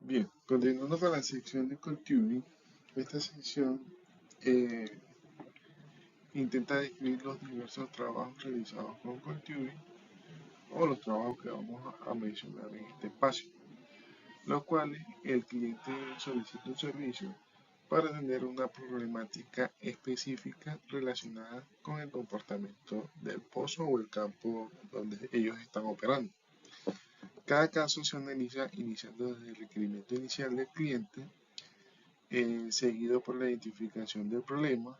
Bien, continuando con la sección de CodeTubing, esta sección eh, intenta describir los diversos trabajos realizados con CodeTubing o los trabajos que vamos a mencionar en este espacio, los cuales el cliente solicita un servicio para atender una problemática específica relacionada con el comportamiento del pozo o el campo donde ellos están operando. Cada caso se analiza iniciando desde el requerimiento inicial del cliente, seguido por la identificación del problema,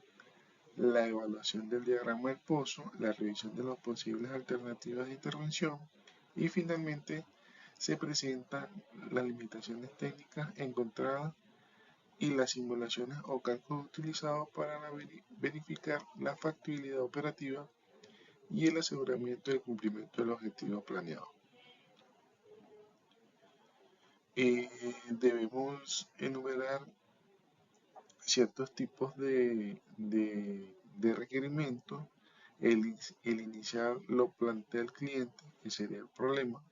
la evaluación del diagrama del pozo, la revisión de las posibles alternativas de intervención y finalmente se presentan las limitaciones técnicas encontradas y las simulaciones o cálculos utilizados para verificar la factibilidad operativa y el aseguramiento del cumplimiento del objetivo planeado. Debemos enumerar ciertos tipos de requerimientos. El inicial lo plantea el cliente, que sería el problema.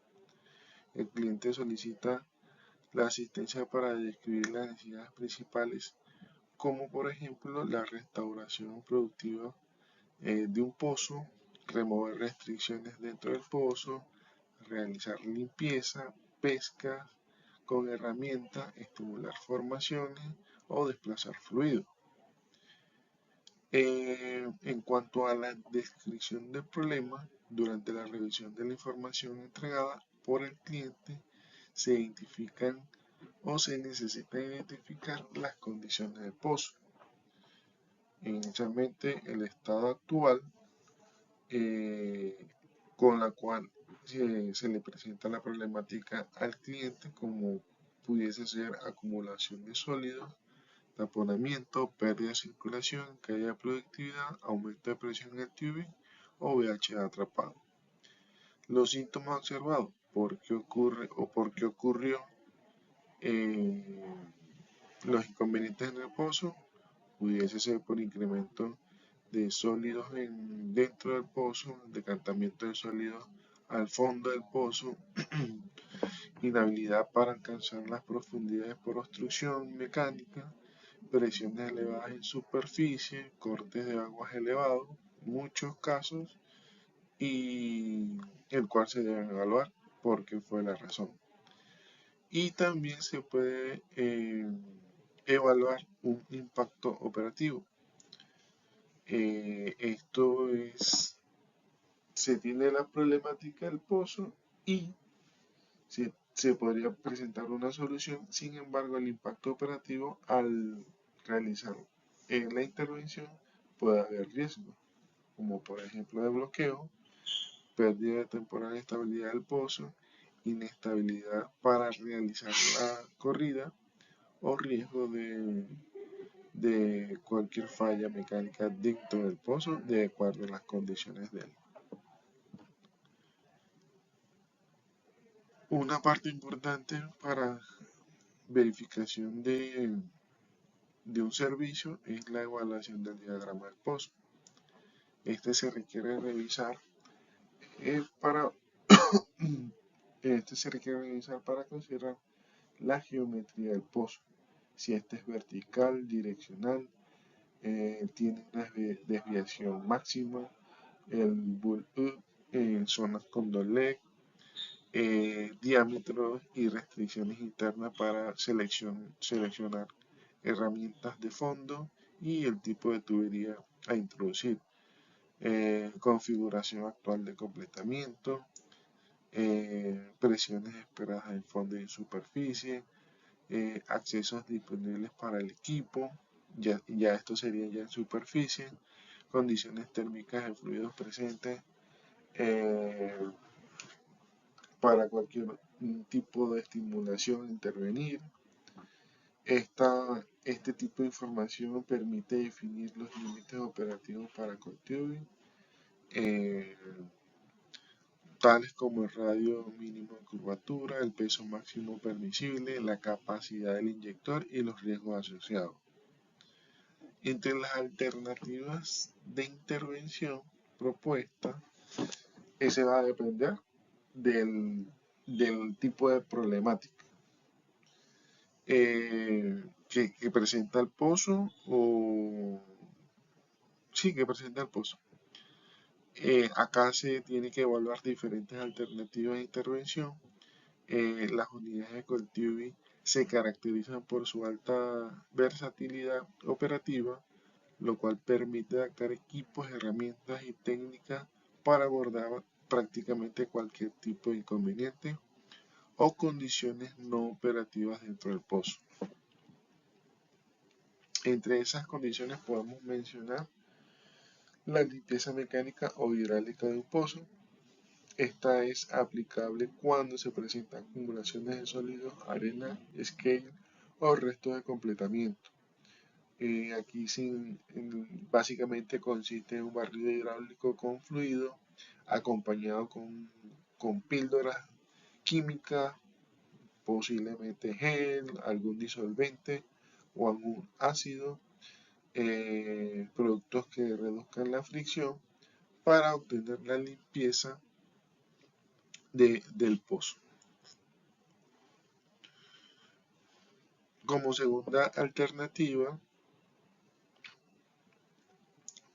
El cliente solicita la asistencia para describir las necesidades principales, como por ejemplo la restauración productiva de un pozo, remover restricciones dentro del pozo, realizar limpieza, pesca con herramientas, estimular formaciones o desplazar fluido. En cuanto a la descripción del problema, durante la revisión de la información entregada por el cliente, se identifican o se necesita identificar las condiciones del pozo. Inicialmente, el estado actual con la cual se le presenta la problemática al cliente, como pudiese ser acumulación de sólidos, taponamiento, pérdida de circulación, caída de productividad, aumento de presión en el tubing o VH atrapado. Los síntomas observados, por qué ocurre o por qué ocurrió, los inconvenientes en el pozo, pudiese ser por incremento de sólidos dentro del pozo, decantamiento de sólidos al fondo del pozo, inhabilidad para alcanzar las profundidades por obstrucción mecánica, presiones elevadas en superficie, cortes de aguas elevados, muchos casos, y el cual se deben evaluar porque fue la razón. Y también se puede evaluar un impacto operativo. Esto es, se tiene la problemática del pozo y se podría presentar una solución. Sin embargo, el impacto operativo al realizar la intervención puede haber riesgos, como por ejemplo de bloqueo, pérdida de temporal estabilidad del pozo, inestabilidad para realizar la corrida o riesgo de cualquier falla mecánica dentro del pozo de acuerdo a las condiciones de él. Una parte importante para verificación de un servicio es la evaluación del diagrama del pozo. Este se requiere revisar para considerar la geometría del pozo, si este es vertical, direccional, tiene una desviación máxima, el build-up, zonas con doble, diámetros y restricciones internas para seleccionar herramientas de fondo y el tipo de tubería a introducir, configuración actual de completamiento, presiones esperadas en fondo y en superficie, accesos disponibles para el equipo, ya esto sería ya en superficie, condiciones térmicas de fluidos presentes para cualquier tipo de estimulación intervenir. Este tipo de información permite definir los límites operativos para CodeTubing, tales como el radio mínimo de curvatura, el peso máximo permisible, la capacidad del inyector y los riesgos asociados. Entre las alternativas de intervención propuestas, ese va a depender del tipo de problemática. que presenta el pozo o sí, que presenta el pozo. Acá se tiene que evaluar diferentes alternativas de intervención. Las unidades de Coltiubi se caracterizan por su alta versatilidad operativa, lo cual permite adaptar equipos, herramientas y técnicas para abordar prácticamente cualquier tipo de inconveniente o condiciones no operativas dentro del pozo. Entre esas condiciones podemos mencionar la limpieza mecánica o hidráulica de un pozo. Esta es aplicable cuando se presentan acumulaciones de sólidos, arena, scale o restos de completamiento. Aquí básicamente consiste en un barrido hidráulico con fluido acompañado con píldoras químicas, posiblemente gel, algún disolvente o algún ácido, productos que reduzcan la fricción para obtener la limpieza del pozo. Como segunda alternativa,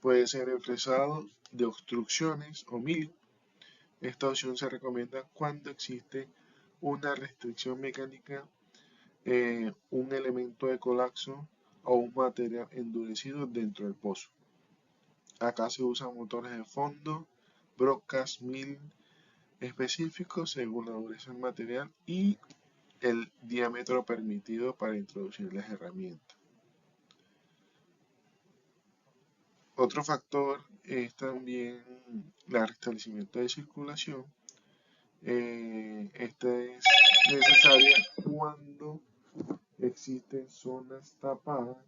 puede ser el fresado de obstrucciones o milling. Esta opción se recomienda cuando existe una restricción mecánica, un elemento de colapso o un material endurecido dentro del pozo. Acá se usan motores de fondo, brocas, milling específicos según la dureza del material y el diámetro permitido para introducir las herramientas. Otro factor es también el restablecimiento de circulación. Esta es necesaria cuando existen zonas tapadas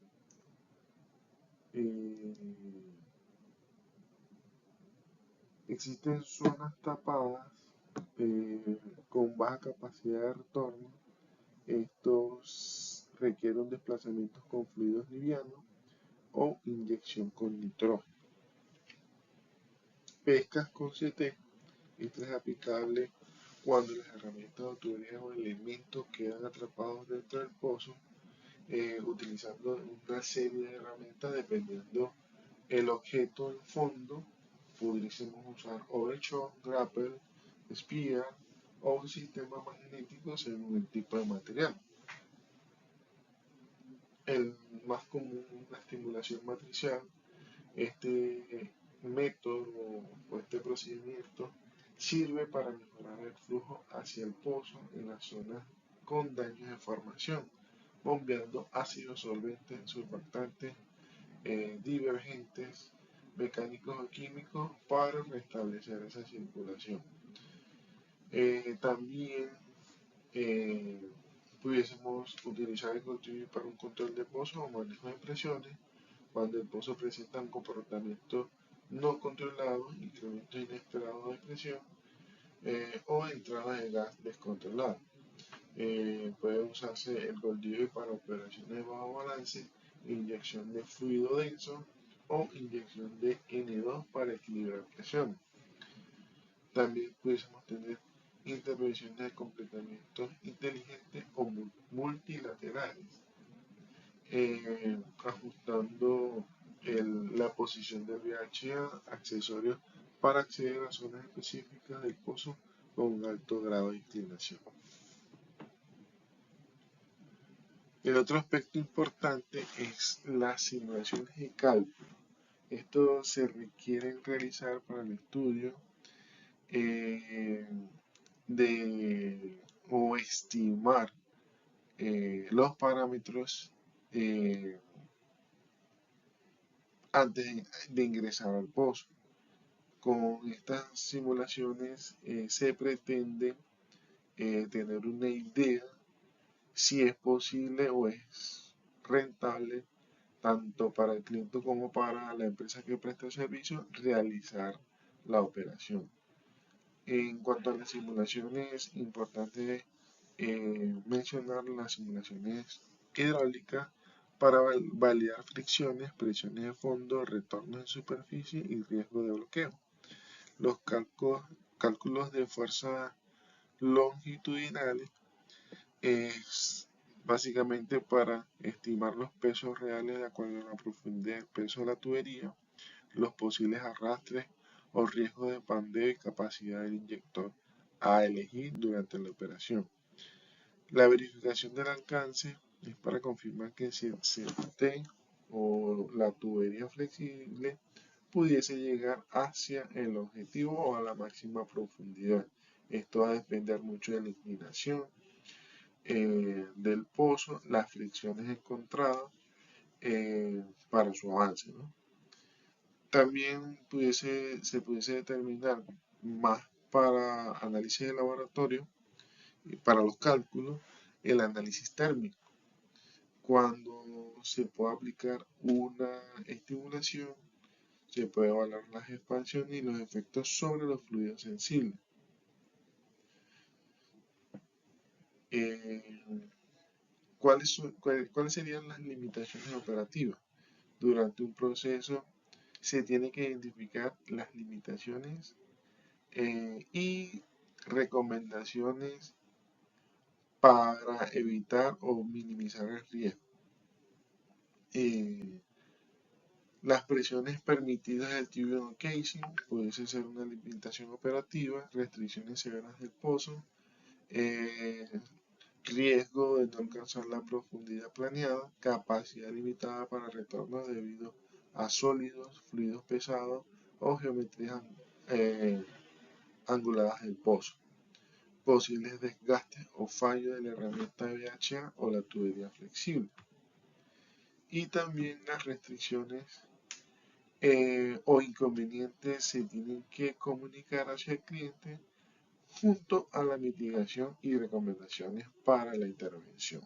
eh, con baja capacidad de retorno. Estos requieren desplazamientos con fluidos livianos o inyección con nitrógeno. Pescas con CT. Esto es aplicable cuando las herramientas o tuberías o elementos quedan atrapados dentro del pozo, utilizando una serie de herramientas dependiendo el objeto en fondo. Pudiésemos usar overshock, grapple, spear o un sistema magnético según el tipo de material. El más común, la estimulación matricial. Este método o este procedimiento sirve para mejorar el flujo hacia el pozo en las zonas con daños de formación, bombeando ácidos, solventes, surfactantes, divergentes, mecánicos o químicos para restablecer esa circulación. También pudiésemos utilizar el Coltiubi para un control de pozo o manejo de presiones cuando el pozo presenta un comportamiento no controlado, incremento inesperado de presión o entrada de gas descontrolada. Puede usarse el Coltiubi para operaciones de bajo balance, inyección de fluido denso o inyección de N2 para equilibrar presiones. También pudiésemos tener intervenciones de completamientos inteligentes o multilaterales, ajustando la posición del VHA, accesorios para acceder a zonas específicas del pozo con un alto grado de inclinación. El otro aspecto importante es las simulaciones de cálculo. Esto se requiere realizar para el estudio o estimar los parámetros antes de ingresar al pozo. Con estas simulaciones se pretende tener una idea si es posible o es rentable tanto para el cliente como para la empresa que presta el servicio realizar la operación. En cuanto a las simulaciones, es importante mencionar las simulaciones hidráulicas para validar fricciones, presiones de fondo, retornos en superficie y riesgo de bloqueo. Los cálculos de fuerza longitudinales básicamente para estimar los pesos reales de acuerdo a la profundidad del peso de la tubería, los posibles arrastres o riesgos de pandeo y capacidad del inyector a elegir durante la operación. La verificación del alcance es para confirmar que si el CT o la tubería flexible pudiese llegar hacia el objetivo o a la máxima profundidad. Esto va a depender mucho de la inclinación del pozo, las fricciones encontradas para su avance, ¿no? También se pudiese determinar más para análisis de laboratorio, para los cálculos, el análisis térmico, cuando se puede aplicar una estimulación. Se puede evaluar las expansiones y los efectos sobre los fluidos sensibles. ¿Cuáles serían las limitaciones operativas? Durante un proceso se tiene que identificar las limitaciones y recomendaciones para evitar o minimizar el riesgo. Las presiones permitidas del tubing casing puede ser una limitación operativa, restricciones severas del pozo, riesgo de no alcanzar la profundidad planeada, capacidad limitada para retorno debido a sólidos, fluidos pesados o geometrías anguladas del pozo, posibles desgastes o fallo de la herramienta de VHA o la tubería flexible. Y también las restricciones o inconvenientes se tienen que comunicar hacia el cliente junto a la mitigación y recomendaciones para la intervención.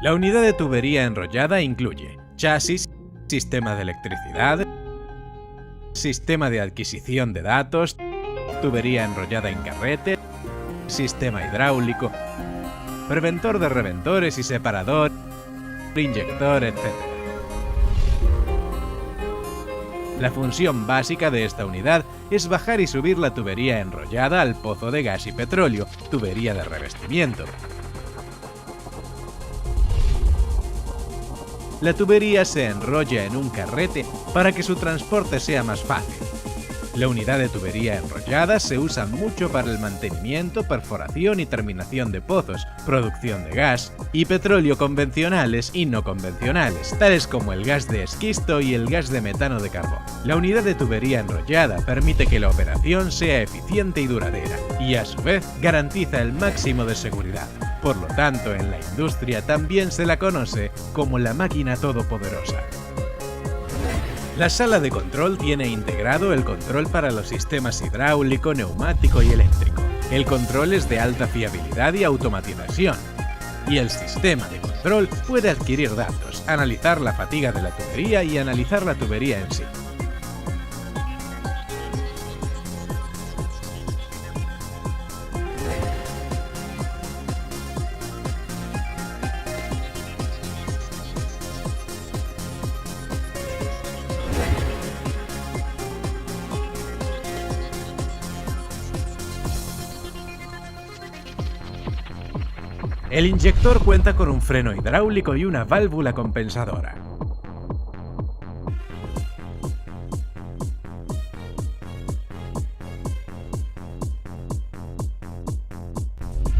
La unidad de tubería enrollada incluye chasis, sistema de electricidad, sistema de adquisición de datos, tubería enrollada en carrete, sistema hidráulico, preventor de reventores y separador, inyector, etc. La función básica de esta unidad es bajar y subir la tubería enrollada al pozo de gas y petróleo, tubería de revestimiento. La tubería se enrolla en un carrete para que su transporte sea más fácil. La unidad de tubería enrollada se usa mucho para el mantenimiento, perforación y terminación de pozos, producción de gas y petróleo convencionales y no convencionales, tales como el gas de esquisto y el gas de metano de carbón. La unidad de tubería enrollada permite que la operación sea eficiente y duradera, y a su vez garantiza el máximo de seguridad. Por lo tanto, en la industria también se la conoce como la máquina todopoderosa. La sala de control tiene integrado el control para los sistemas hidráulico, neumático y eléctrico. El control es de alta fiabilidad y automatización. Y el sistema de control puede adquirir datos, analizar la fatiga de la tubería y analizar la tubería en sí. El inyector cuenta con un freno hidráulico y una válvula compensadora.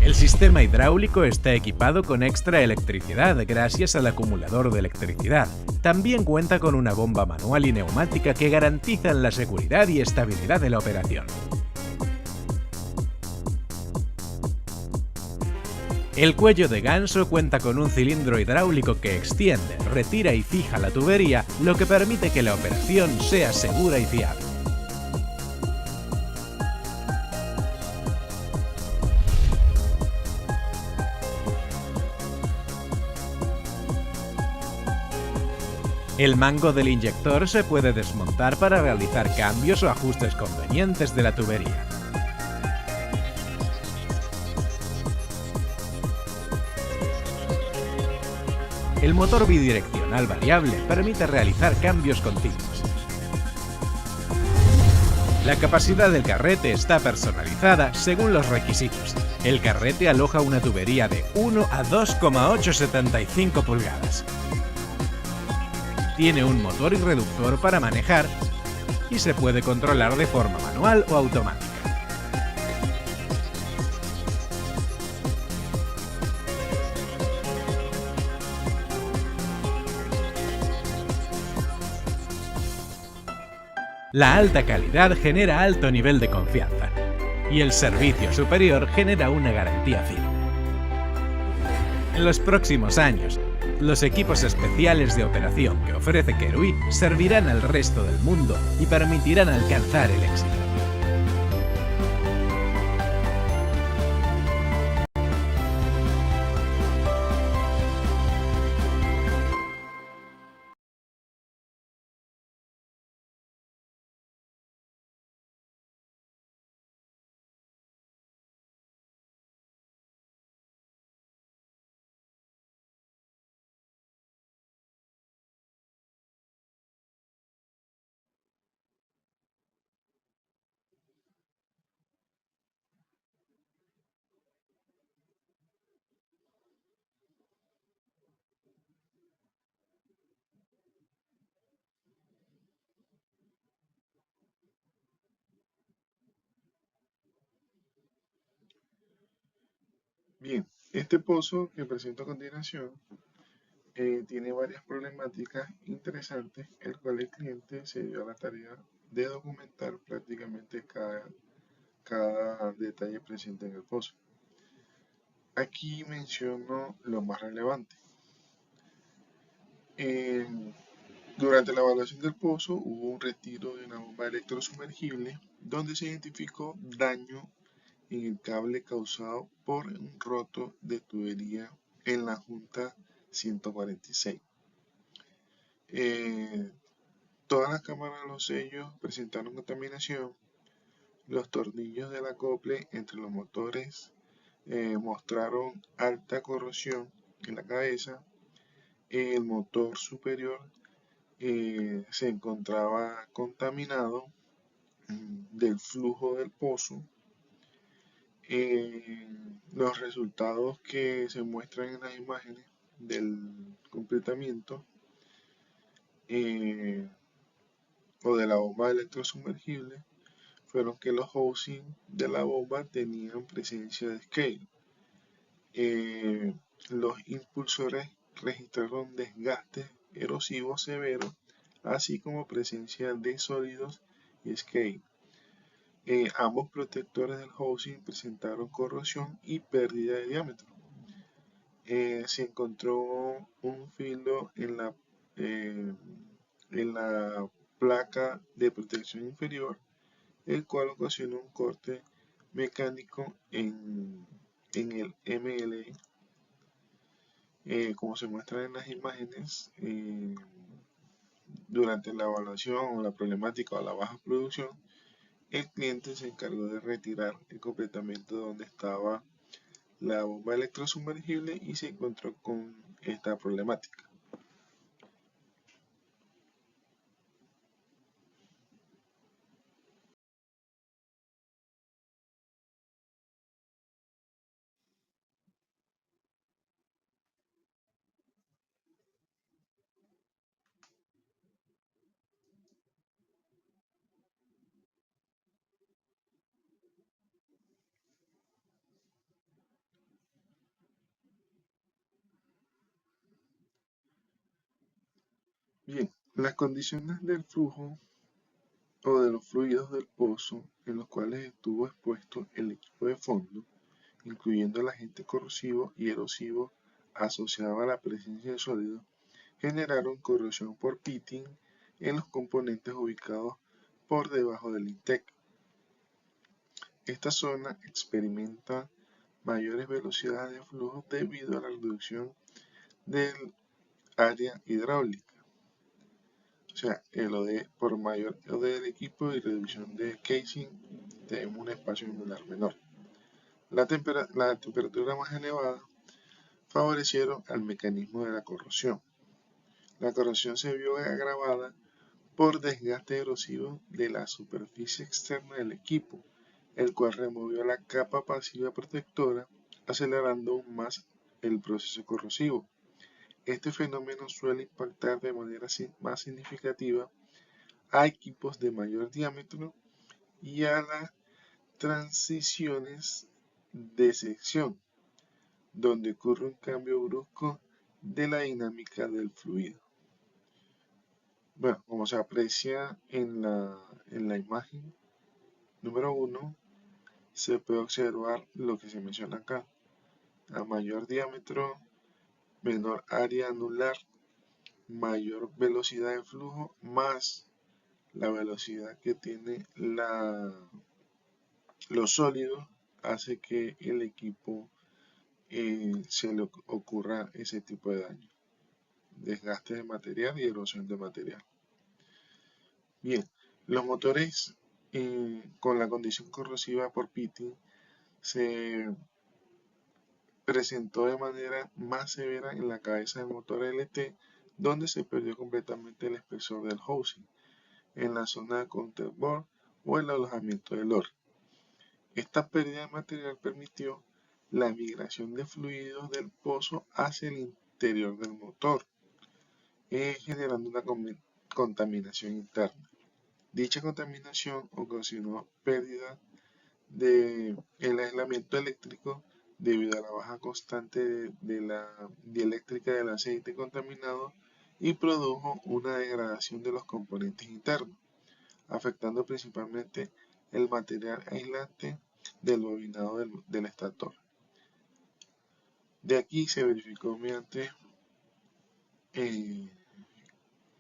El sistema hidráulico está equipado con extra electricidad gracias al acumulador de electricidad. También cuenta con una bomba manual y neumática que garantizan la seguridad y estabilidad de la operación. El cuello de ganso cuenta con un cilindro hidráulico que extiende, retira y fija la tubería, lo que permite que la operación sea segura y fiable. El mango del inyector se puede desmontar para realizar cambios o ajustes convenientes de la tubería. El motor bidireccional variable permite realizar cambios continuos. La capacidad del carrete está personalizada según los requisitos. El carrete aloja una tubería de 1 a 2,875 pulgadas. Tiene un motor y reductor para manejar y se puede controlar de forma manual o automática. La alta calidad genera alto nivel de confianza y el servicio superior genera una garantía firme. En los próximos años, los equipos especiales de operación que ofrece Kerui servirán al resto del mundo y permitirán alcanzar el éxito. Bien, este pozo que presento a continuación tiene varias problemáticas interesantes, el cual el cliente se dio a la tarea de documentar prácticamente cada detalle presente en el pozo. Aquí menciono lo más relevante. Durante la evaluación del pozo hubo un retiro de una bomba electrosumergible donde se identificó daño en el cable causado por un roto de tubería en la junta 146. Todas las cámaras de los sellos presentaron contaminación. Los tornillos del acople entre los motores mostraron alta corrosión en la cabeza. El motor superior se encontraba contaminado del flujo del pozo. Los resultados que se muestran en las imágenes del completamiento o de la bomba electrosumergible fueron que los housing de la bomba tenían presencia de scale. Los impulsores registraron desgastes erosivos severos, así como presencia de sólidos y scale. Ambos protectores del housing presentaron corrosión y pérdida de diámetro. Se encontró un filo en la placa de protección inferior, el cual ocasionó un corte mecánico en el MLE. Como se muestra en las imágenes, durante la evaluación o la problemática o la baja producción, el cliente se encargó de retirar el completamiento donde estaba la bomba electrosumergible y se encontró con esta problemática. Bien, las condiciones del flujo o de los fluidos del pozo en los cuales estuvo expuesto el equipo de fondo, incluyendo el agente corrosivo y erosivo asociado a la presencia de sólidos, generaron corrosión por pitting en los componentes ubicados por debajo del intake. Esta zona experimenta mayores velocidades de flujo debido a la reducción del área hidráulica. sea, el OD por mayor OD del equipo y reducción de casing, tenemos un espacio angular menor. La temperatura más elevada favorecieron al mecanismo de la corrosión. La corrosión se vio agravada por desgaste erosivo de la superficie externa del equipo, el cual removió la capa pasiva protectora, acelerando aún más el proceso corrosivo. Este fenómeno suele impactar de manera más significativa a equipos de mayor diámetro y a las transiciones de sección, donde ocurre un cambio brusco de la dinámica del fluido. Bueno, como se aprecia en la imagen número 1, se puede observar lo que se menciona acá. A mayor diámetro, menor área anular, mayor velocidad de flujo, más la velocidad que tiene los sólidos, hace que el equipo se le ocurra ese tipo de daño. Desgaste de material y erosión de material. Bien, los motores con la condición corrosiva por pitting se presentó de manera más severa en la cabeza del motor LT, donde se perdió completamente el espesor del housing, en la zona de counterbore o el alojamiento del OR. Esta pérdida de material permitió la migración de fluidos del pozo hacia el interior del motor, generando una contaminación interna. Dicha contaminación ocasionó pérdida del aislamiento eléctrico debido a la baja constante de la dieléctrica del aceite contaminado y produjo una degradación de los componentes internos, afectando principalmente el material aislante del bobinado del estator. De aquí se verificó mediante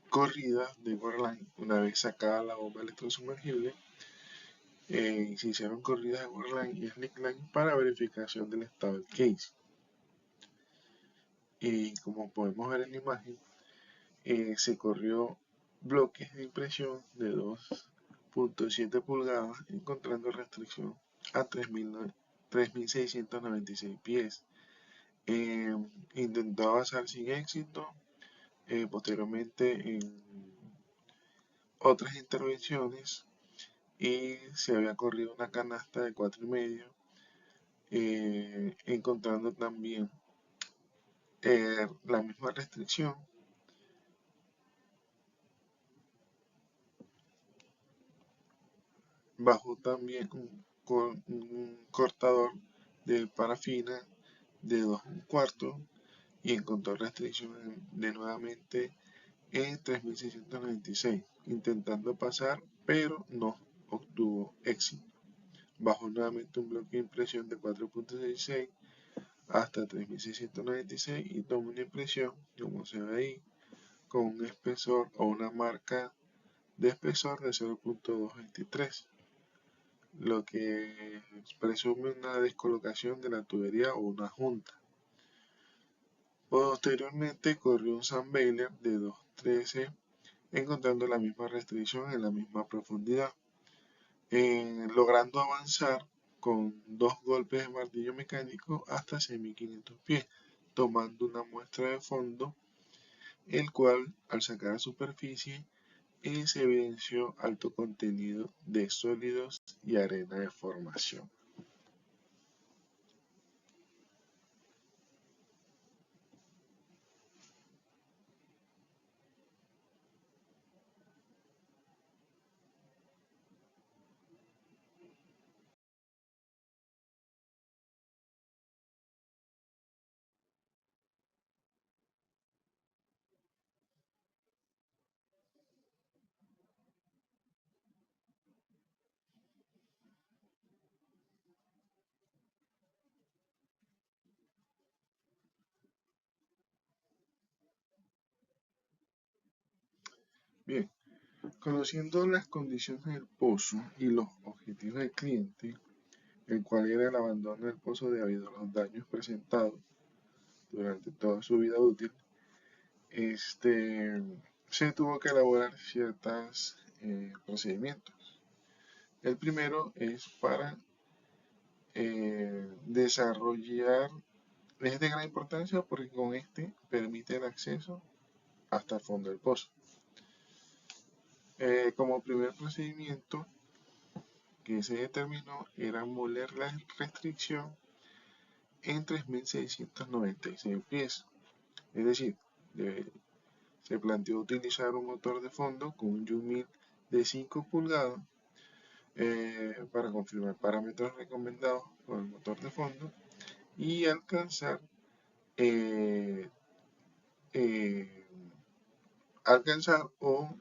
corridas de Worldline, una vez sacada la bomba electrosumergible, se hicieron corridas de Worldline y Slickline para verificación del estado del case. Y como podemos ver en la imagen, se corrió bloques de impresión de 2.7 pulgadas, encontrando restricción a 3.696 pies. Intentó avanzar sin éxito. Posteriormente en otras intervenciones y se había corrido una canasta de 4,5, encontrando también la misma restricción. Bajo también un cortador de parafina de 2,25 y encontró restricción de nuevamente en 3.696, intentando pasar, pero no obtuvo éxito. Bajó nuevamente un bloque de impresión de 4.66 hasta 3.696 y tomó una impresión, como se ve ahí, con un espesor o una marca de espesor de 0.223, lo que presume una descolocación de la tubería o una junta. Posteriormente corrió un Sunbailer de 2.13, encontrando la misma restricción en la misma profundidad, logrando avanzar con 2 golpes de martillo mecánico hasta 6.500 pies, tomando una muestra de fondo, el cual al sacar a superficie se evidenció alto contenido de sólidos y arena de formación. Bien, conociendo las condiciones del pozo y los objetivos del cliente, el cual era el abandono del pozo debido a los daños presentados durante toda su vida útil, se tuvo que elaborar ciertos procedimientos. El primero es para desarrollar, es de gran importancia porque con este permite el acceso hasta el fondo del pozo. Como primer procedimiento que se determinó era moler la restricción en 3.696 pies, es decir, se planteó utilizar un motor de fondo con un Yu-1000 de 5 pulgadas para confirmar parámetros recomendados con el motor de fondo y alcanzar eh, eh, o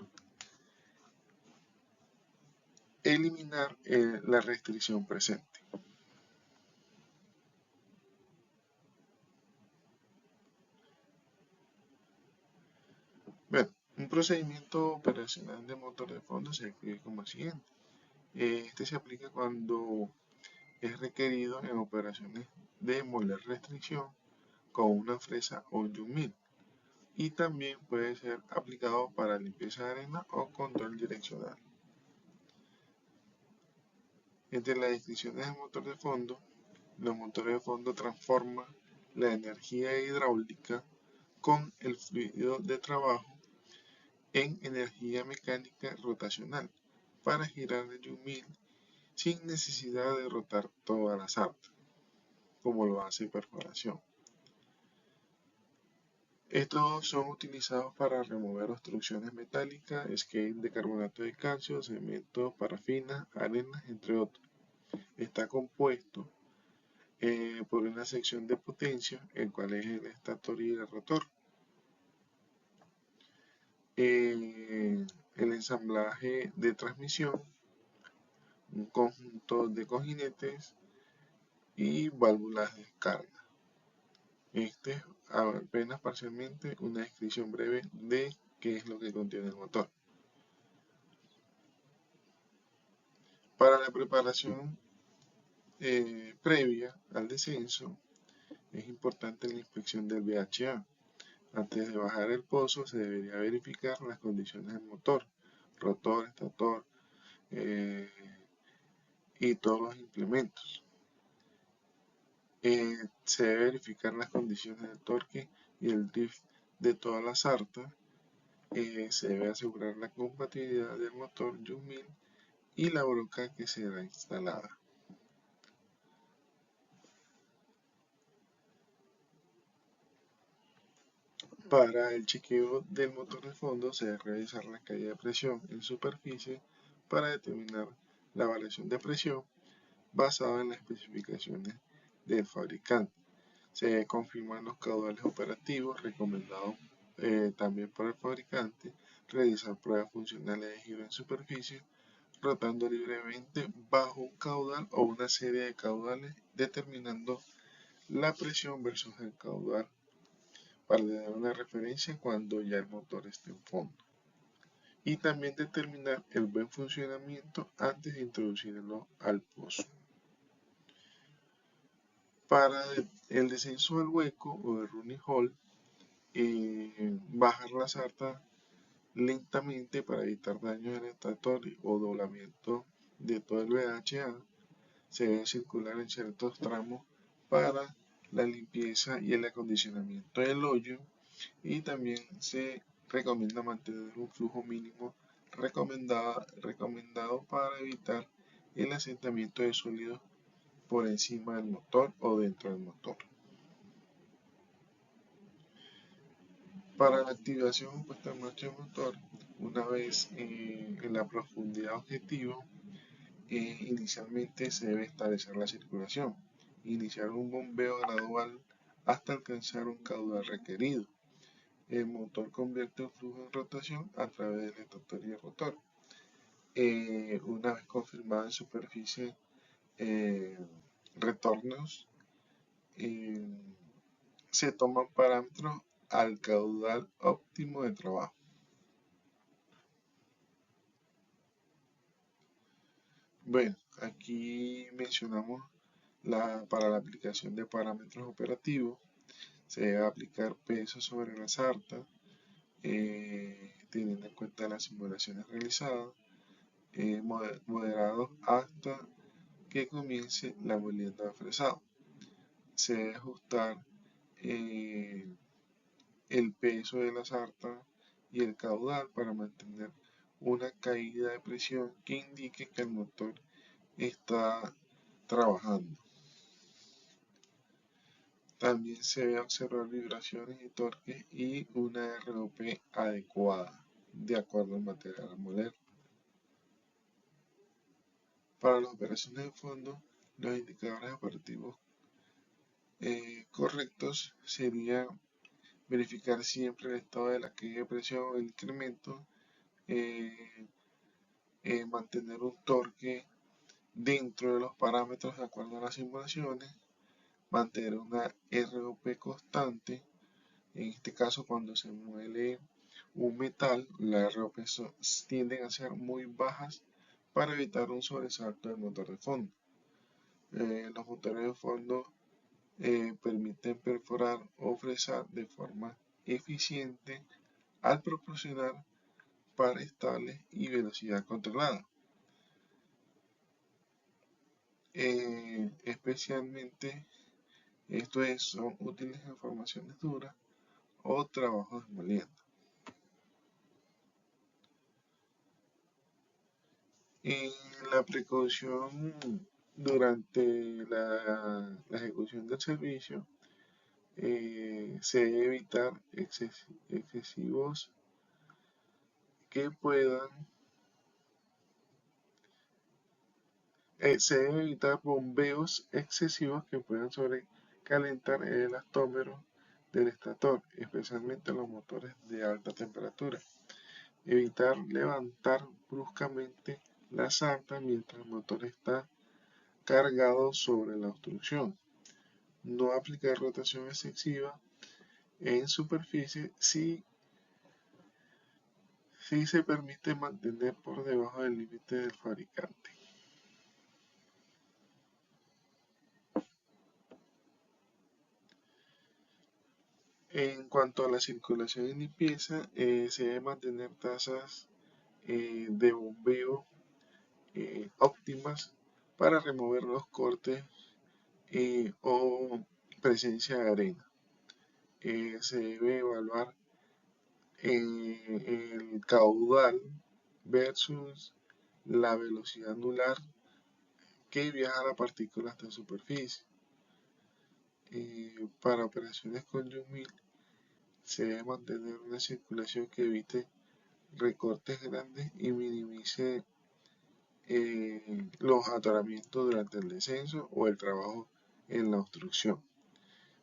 eliminar la restricción presente. Bueno, un procedimiento operacional de motor de fondo se describe como el siguiente. Este se aplica cuando es requerido en operaciones de moler restricción con una fresa o un Yu-1000 y también puede ser aplicado para limpieza de arena o control direccional. Entre las descripciones del motor de fondo, los motores de fondo transforman la energía hidráulica con el fluido de trabajo en energía mecánica rotacional para girar el Yu-1000 sin necesidad de rotar toda la sarta, como lo hace perforación. Estos son utilizados para remover obstrucciones metálicas, skate de carbonato de calcio, cemento, parafina, arenas, entre otros. Está compuesto por una sección de potencia, el cual es el estator y el rotor. El ensamblaje de transmisión, un conjunto de cojinetes y válvulas de descarga. Este es apenas parcialmente una descripción breve de qué es lo que contiene el motor. Para la preparación previa al descenso, es importante la inspección del VHA. Antes de bajar el pozo se debería verificar las condiciones del motor, rotor, estator y todos los implementos. Se debe verificar las condiciones del torque y el drift de toda la sarta. Se debe asegurar la compatibilidad del motor Yu-1000 y la broca que será instalada. Para el chequeo del motor de fondo se debe realizar la caída de presión en superficie para determinar la variación de presión basada en las especificaciones del fabricante. Se debe confirmar los caudales operativos recomendados también por el fabricante, realizar pruebas funcionales de giro en superficie, rotando libremente bajo un caudal o una serie de caudales, determinando la presión versus el caudal para dar una referencia cuando ya el motor esté en fondo. Y también determinar el buen funcionamiento antes de introducirlo al pozo. Para el descenso del hueco o el running hole, bajar la sarta lentamente para evitar daño en el estator o doblamiento de todo el VHA. Se debe circular en ciertos tramos para la limpieza y el acondicionamiento del hoyo, y también se recomienda mantener un flujo mínimo recomendado para evitar el asentamiento de sólidos por encima del motor o dentro del motor. Para la activación puesta en marcha del motor, una vez en la profundidad objetivo, inicialmente se debe establecer la circulación, iniciar un bombeo gradual hasta alcanzar un caudal requerido. El motor convierte el flujo en rotación a través del estator y el rotor. Una vez confirmada en superficie retornos, se toman parámetros al caudal óptimo de trabajo. Bueno, aquí mencionamos para la aplicación de parámetros operativos. Se debe aplicar peso sobre la sarta, teniendo en cuenta las simulaciones realizadas, moderados hasta que comience la molienda de fresado. Se debe ajustar el peso de la sarta y el caudal para mantener una caída de presión que indique que el motor está trabajando. También se debe observar vibraciones y torques y una ROP adecuada de acuerdo al material a moler. Para las operaciones de fondo, los indicadores operativos correctos serían verificar siempre el estado de la caída de presión o el incremento, mantener un torque dentro de los parámetros de acuerdo a las simulaciones, mantener una ROP constante. En este caso, cuando se muele un metal, las ROP tienden a ser muy bajas para evitar un sobresalto del motor de fondo. Los motores de fondo permiten perforar o fresar de forma eficiente al proporcionar par estables y velocidad controlada. Especialmente estos son útiles en formaciones duras o trabajos de molienda. En la precaución durante la ejecución del servicio, se debe evitar excesivos que puedan se debe evitar bombeos excesivos que puedan sobrecalentar el elastómero del estator, especialmente los motores de alta temperatura. Evitar levantar bruscamente la sarta mientras el motor está cargado sobre la obstrucción. No aplicar rotación excesiva en superficie si se permite mantener por debajo del límite del fabricante. En cuanto a la circulación y limpieza, se debe mantener tasas de bombeo óptimas para remover los cortes o presencia de arena. Se debe evaluar el caudal versus la velocidad anular que viaja la partícula hasta la superficie. Para operaciones con Young-Mill se debe mantener una circulación que evite recortes grandes y minimice los atoramientos durante el descenso o el trabajo en la obstrucción.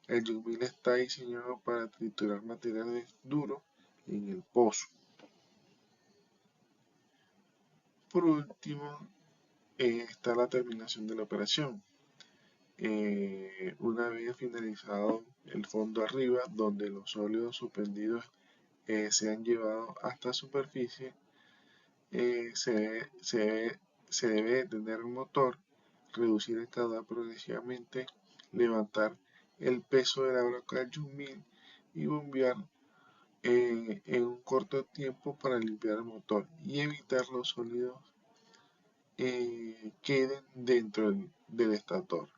El Young-Mill está diseñado para triturar materiales duros en el pozo. Por último, está la terminación de la operación. Una vez finalizado el fondo arriba, donde los sólidos suspendidos se han llevado hasta superficie, se debe detener el motor, reducir el caudal progresivamente, levantar el peso de la broca del Young-Mill y bombear en un corto tiempo para limpiar el motor y evitar los sólidos queden dentro del estator.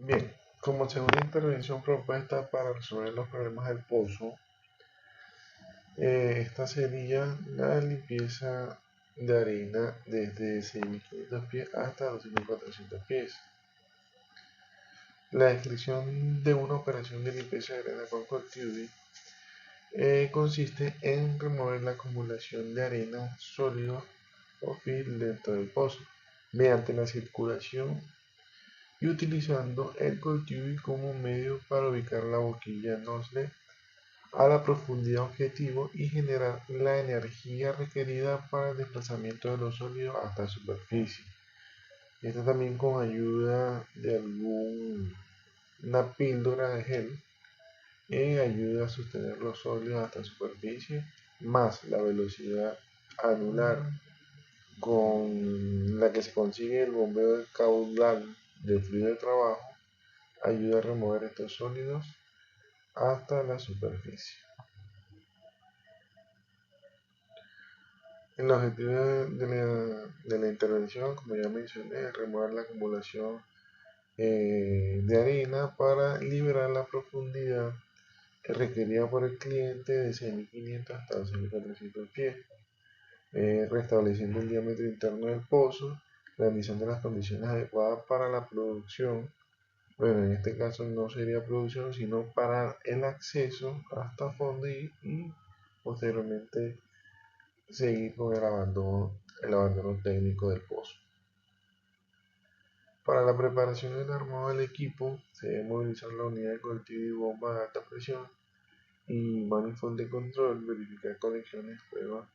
Bien, como segunda intervención propuesta para resolver los problemas del pozo, esta sería la limpieza de arena desde 6.500 pies hasta 12.400 pies. La descripción de una operación de limpieza de arena con cold tubing consiste en remover la acumulación de arena, sólido o fill dentro del pozo mediante la circulación y utilizando el cold tubing como medio para ubicar la boquilla nozzle a la profundidad objetivo y generar la energía requerida para el desplazamiento de los sólidos hasta la superficie. Esto también con ayuda de alguna píldora de gel ayuda a sostener los sólidos hasta la superficie, más la velocidad anular con la que se consigue el bombeo del caudal del fluido de trabajo, ayuda a remover estos sólidos hasta la superficie. El objetivo de la intervención, como ya mencioné, es remover la acumulación de arena para liberar la profundidad requerida por el cliente de 6.500 hasta 12.400 pies, restableciendo el diámetro interno del pozo, realizando las condiciones adecuadas para la producción. Bueno, en este caso no sería producción, sino para el acceso hasta fondo y posteriormente seguir con el abandono técnico del pozo. Para la preparación del armado del equipo, se debe movilizar la unidad de cultivo y bomba de alta presión y manifold de control, verificar conexiones, pruebas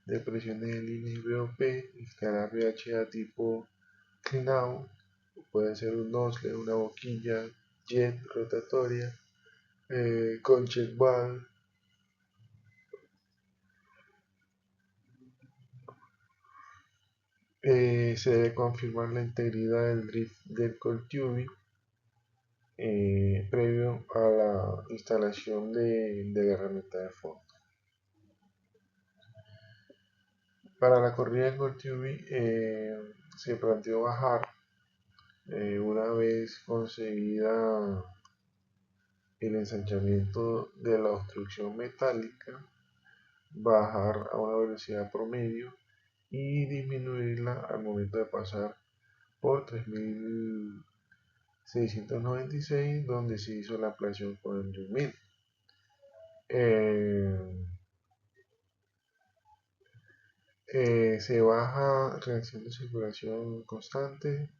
de presiones en línea y BOP, instalar VHA tipo clean-out, puede ser un nozzle, una boquilla, jet rotatoria, con check valve. Se debe confirmar la integridad del drift del cold tubing previo a la instalación de la herramienta de fondo. Para la corrida de cold tubing se planteó bajar una vez conseguida el ensanchamiento de la obstrucción metálica, bajar a una velocidad promedio y disminuirla al momento de pasar por 3.696, donde se hizo la ampliación con el 1000. Se baja reacción de circulación constante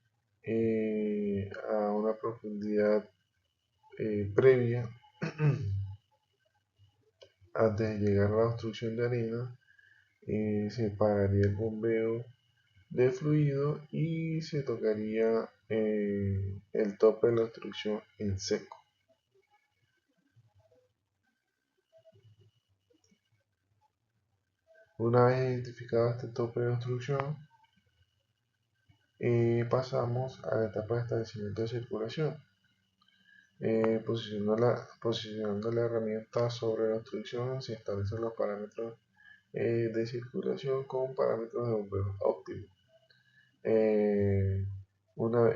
a una profundidad previa antes de llegar a la obstrucción de arena. Se pararía el bombeo de fluido y se tocaría el tope de la obstrucción en seco. Una vez identificado este tope de obstrucción, pasamos a la etapa de establecimiento de circulación, posicionando la herramienta sobre la obstrucción. Se establecen los parámetros de circulación con parámetros de bombeo óptimo. Una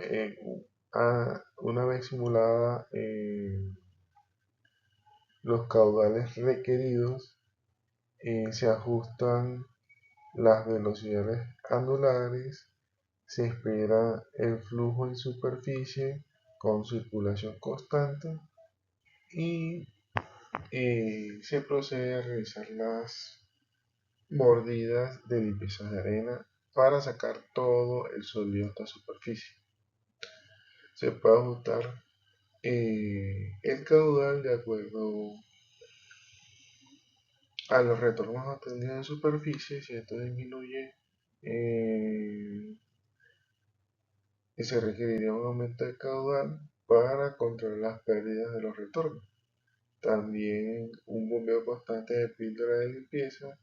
vez simulada los caudales requeridos, se ajustan las velocidades anulares, se espera el flujo en superficie con circulación constante y se procede a realizar las mordidas de limpieza de arena para sacar todo el sólido hasta superficie. Se puede ajustar el caudal de acuerdo a los retornos obtenidos en superficie. Si esto disminuye, se requeriría un aumento de caudal para controlar las pérdidas de los retornos. También un bombeo constante de píldora de limpieza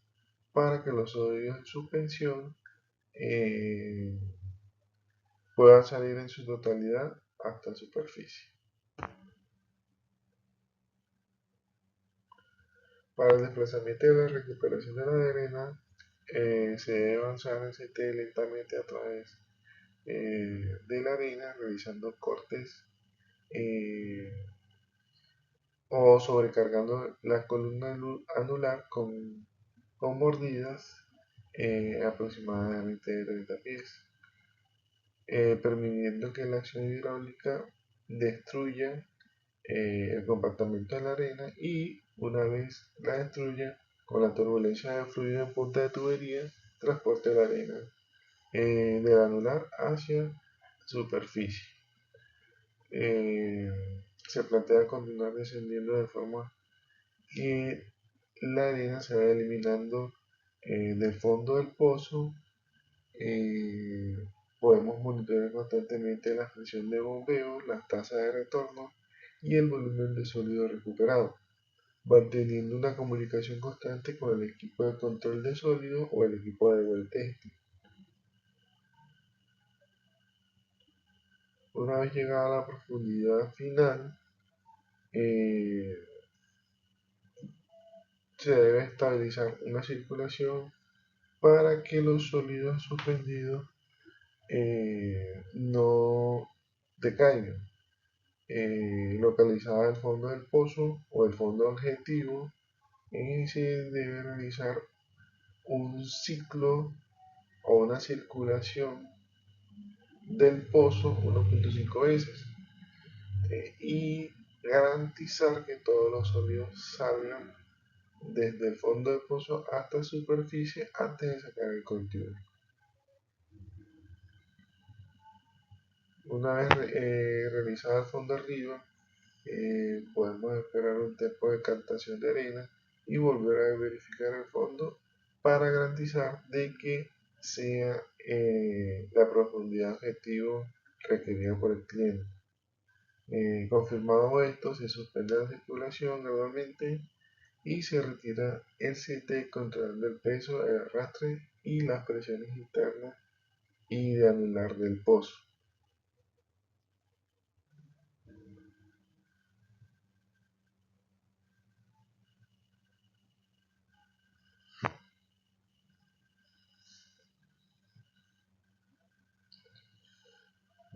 para que los sólidos en suspensión puedan salir en su totalidad hasta la superficie. Para el desplazamiento y la recuperación de la arena, se debe avanzar en CT lentamente a través de la arena, realizando cortes eh, o sobrecargando la columna anular con mordidas aproximadamente de 30 pies, permitiendo que la acción hidráulica destruya el compactamiento de la arena y una vez la destruya, con la turbulencia del fluido en punta de tubería, transporte la arena del anular hacia superficie. Se plantea continuar descendiendo de forma que la arena se vaya eliminando del fondo del pozo. Podemos monitorear constantemente la presión de bombeo, las tasas de retorno y el volumen de sólido recuperado, manteniendo una comunicación constante con el equipo de control de sólido o el equipo de volteo. Una vez llegada a la profundidad final, eh, se debe estabilizar una circulación para que los sólidos suspendidos no decaigan. Localizada el fondo del pozo o el fondo objetivo, se debe realizar un ciclo o una circulación del pozo 1.5 veces y garantizar que todos los sólidos salgan desde el fondo del pozo hasta la superficie antes de sacar el contigo. Una vez realizado el fondo arriba, podemos esperar un tiempo de captación de arena y volver a verificar el fondo para garantizar de que sea la profundidad objetivo requerida por el cliente. Confirmado esto, se suspende la circulación gradualmente y se retira el CT controlando el peso, el arrastre y las presiones internas y de anular del pozo.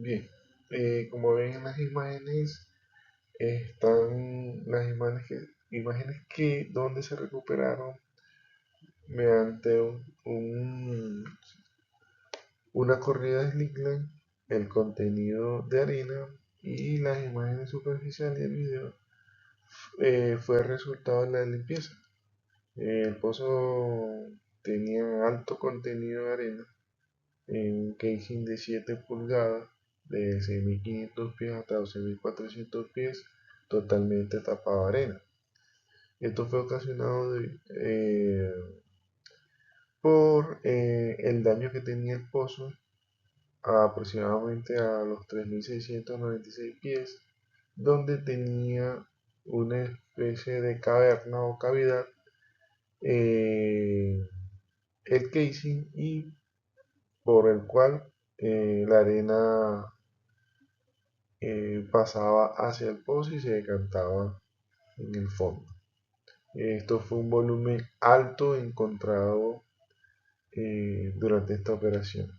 Bien, como ven en las imágenes, están las imágenes que donde se recuperaron mediante una corrida de slickline el contenido de arena, y las imágenes superficiales del video fue el resultado de la limpieza. El pozo tenía alto contenido de arena en un casing de 7 pulgadas de 6.500 pies hasta 12.400 pies, totalmente tapado de arena. Esto fue ocasionado por el daño que tenía el pozo aproximadamente a los 3.696 pies, donde tenía una especie de caverna o cavidad el casing, y por el cual la arena pasaba hacia el pozo y se decantaba en el fondo. Esto fue un volumen alto encontrado durante esta operación.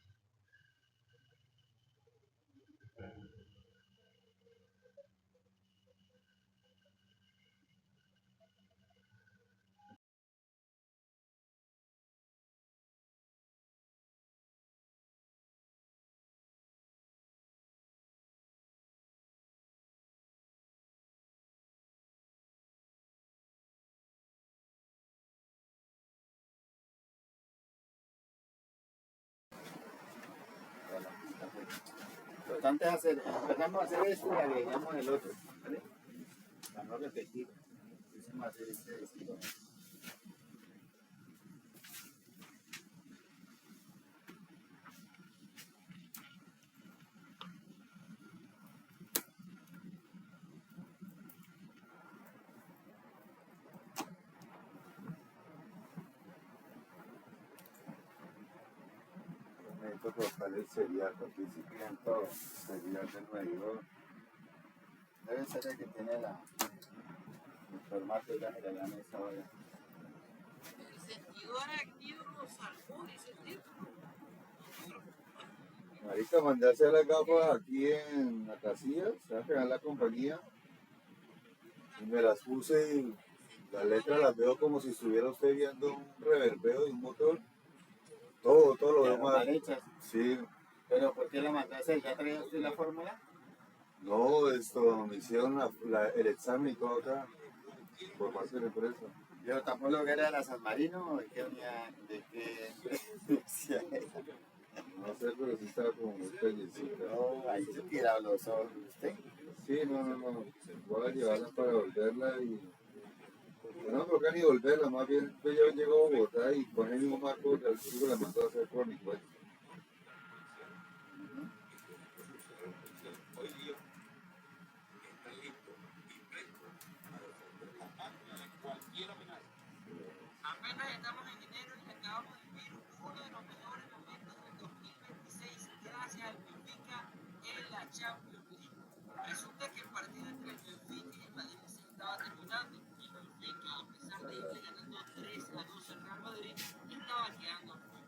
Importante es empezamos a hacer esto y agregamos el otro, ¿vale? Para no repetir, empecemos a hacer este estilo. Esto colocar el serial, porque si crean todo, serial del medidor. Debe ser el que tiene el formato de la mesa ahora. El sentidor activo salvó ese tipo. Marica, mandé a hacer las gafas aquí en la casilla, se va a pegar la compañía, y me las puse y las letras las veo como si estuviera usted viendo un reverbero de un motor. Todo lo veo Quedaron mal mal. hechas. Sí, Pero ¿por qué la mandaste? ¿Ya traía usted la fórmula? no, me hicieron el examen y todo acá, por parte de la empresa. Yo tampoco lo que era de la San Marino, ¿de qué unidad? ¿De qué universidad era? No sé, pero sí estaba como muy pellecita. No, ahí se tiraron los ojos. ¿Usted? Sí, no. Voy a llevarla para volverla y. No me toca ni volverla, más bien pues yo llego a Bogotá y con el mismo marco del chico la mando a hacer por mi cuenta. Apenas estamos en enero y acabamos de vivir uno de los mejores momentos del 2026 gracias al Benfica en la Champions League. Resulta que el partido entre el Benfica y el Madrid se estaba terminando y el Benfica, a pesar de irle ganando 3-2 al Real Madrid, estaba quedando fuera.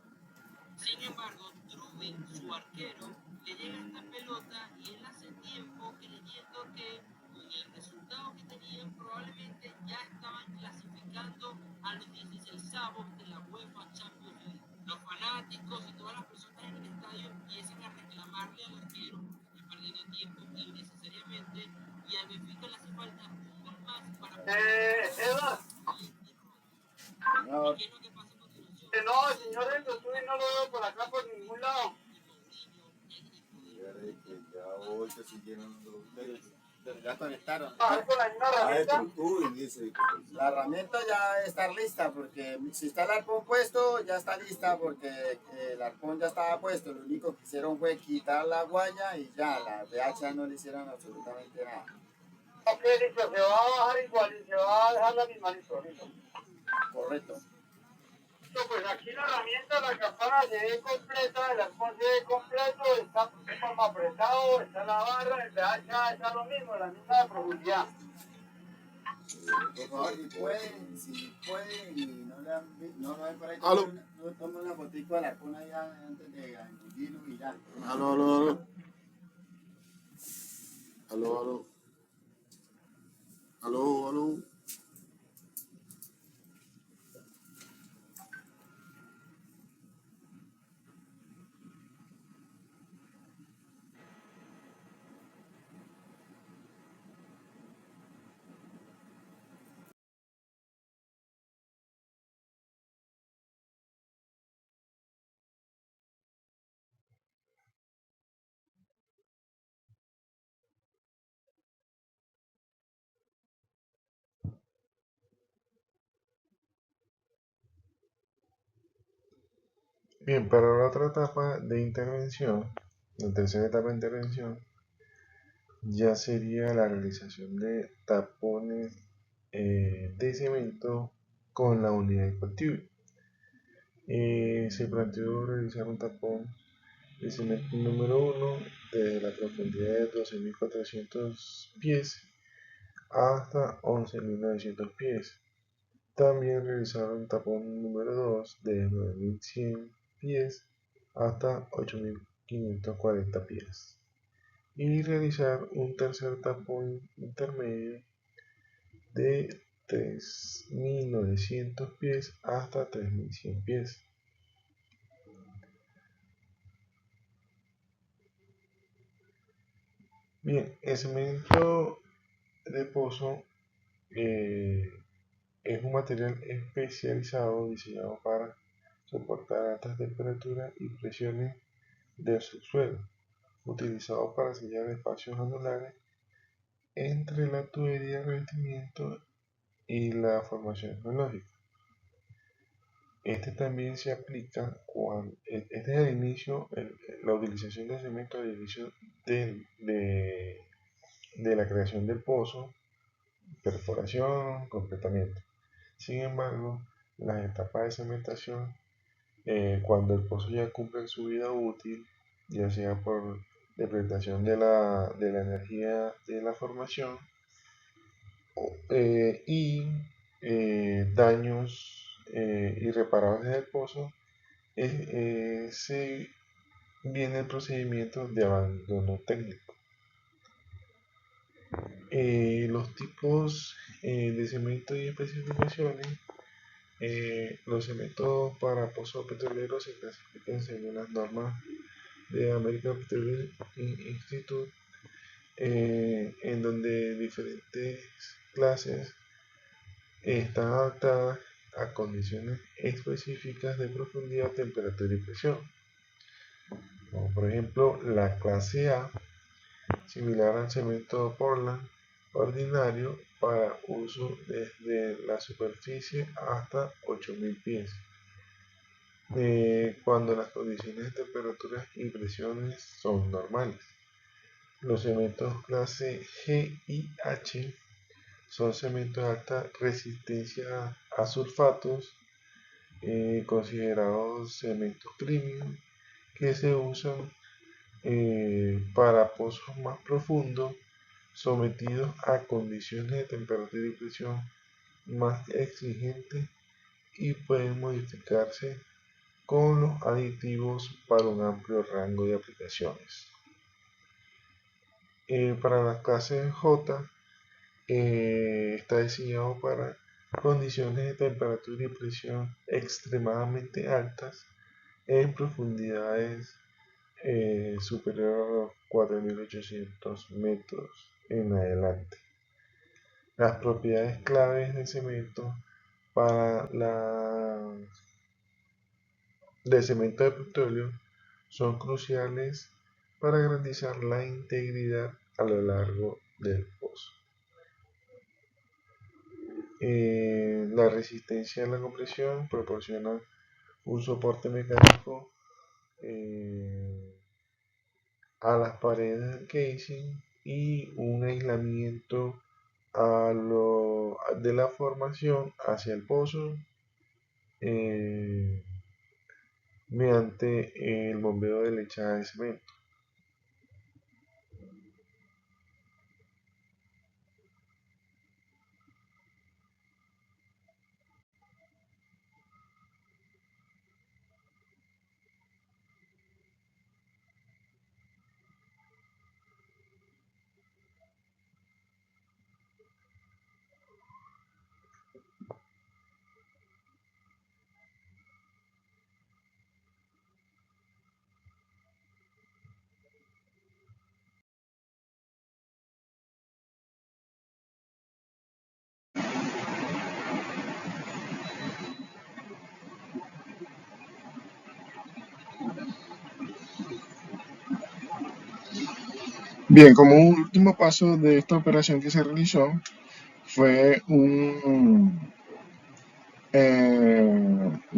Sin embargo, Trubin, su arquero, le llega esta pelota y él hace tiempo creyendo que con el resultado que tenían probablemente ya estaban clasificando a los 16avos de la UEFA Champions League. Los fanáticos y todas las personas en el estadio empiezan a reclamarle al arquero que está perdiendo tiempo innecesariamente y al Benfica le hace falta un gol más para Eva, Señor, ¿qué es lo que pasa a continuación? no, el señor del YouTube no lo veo por acá por ningún lado. Dígale que ya hoy te siguieron los pero ya conectaron. Bajar con la misma herramienta. tú y dice. La herramienta ya está lista porque si está el arpón puesto, ya está lista porque el arpón ya estaba puesto. Lo único que hicieron fue quitar la guaya y ya, la BH no le hicieron absolutamente nada. Ok, listo, se va a bajar igual y se va a dejar la misma, listo. Correcto. Listo, pues aquí la herramienta, la campana se ve completa, el arpón se ve completo, está como apretado, está la barra, el PH está lo mismo, la misma profundidad. Por favor, si pueden y no lo ven por ahí, Aló. tomen una fotico al arpón ahí antes de engulirlo y ya. Aló. Bien, para la otra etapa de intervención, la tercera etapa de intervención, ya sería la realización de tapones de cemento con la unidad de cultivo. Se planteó realizar un tapón de cemento número 1 desde la profundidad de 12.400 pies hasta 11.900 pies. También realizar un tapón número 2 de 9.100 pies hasta 8.540 pies. Y realizar un tercer tapón intermedio de 3.900 pies hasta 3.100 pies. Bien, el cemento de pozo es un material especializado diseñado para soportar altas temperaturas y presiones del subsuelo, utilizado para sellar espacios anulares entre la tubería de revestimiento y la formación geológica. Este también se aplica cuando, este es el inicio, la utilización de cemento al inicio de la creación del pozo, perforación, completamiento. Sin embargo, las etapas de cementación, cuando el pozo ya cumple su vida útil, ya sea por depredación de la energía de la formación y daños irreparables del pozo, se viene el procedimiento de abandono técnico. Los tipos de cemento y especificaciones. Los cementos para pozos petroleros se clasifican según las normas de American Petroleum Institute, en donde diferentes clases están adaptadas a condiciones específicas de profundidad, temperatura y presión. Como por ejemplo la clase A, similar al cemento Portland ordinario para uso desde la superficie hasta 8000 pies. Cuando las condiciones de temperaturas y presiones son normales. Los cementos clase G y H son cementos de alta resistencia a sulfatos, considerados cementos premium, que se usan para pozos más profundos, sometidos a condiciones de temperatura y presión más exigentes, y pueden modificarse con los aditivos para un amplio rango de aplicaciones. Para la clase J, está diseñado para condiciones de temperatura y presión extremadamente altas en profundidades superior a los 4800 metros en adelante. Las propiedades claves del cemento del cemento de petróleo son cruciales para garantizar la integridad a lo largo del pozo. La resistencia a la compresión proporciona un soporte mecánico a las paredes del casing y un aislamiento de la formación hacia el pozo mediante el bombeo de lechada de cemento. Bien, como un último paso de esta operación que se realizó, fue un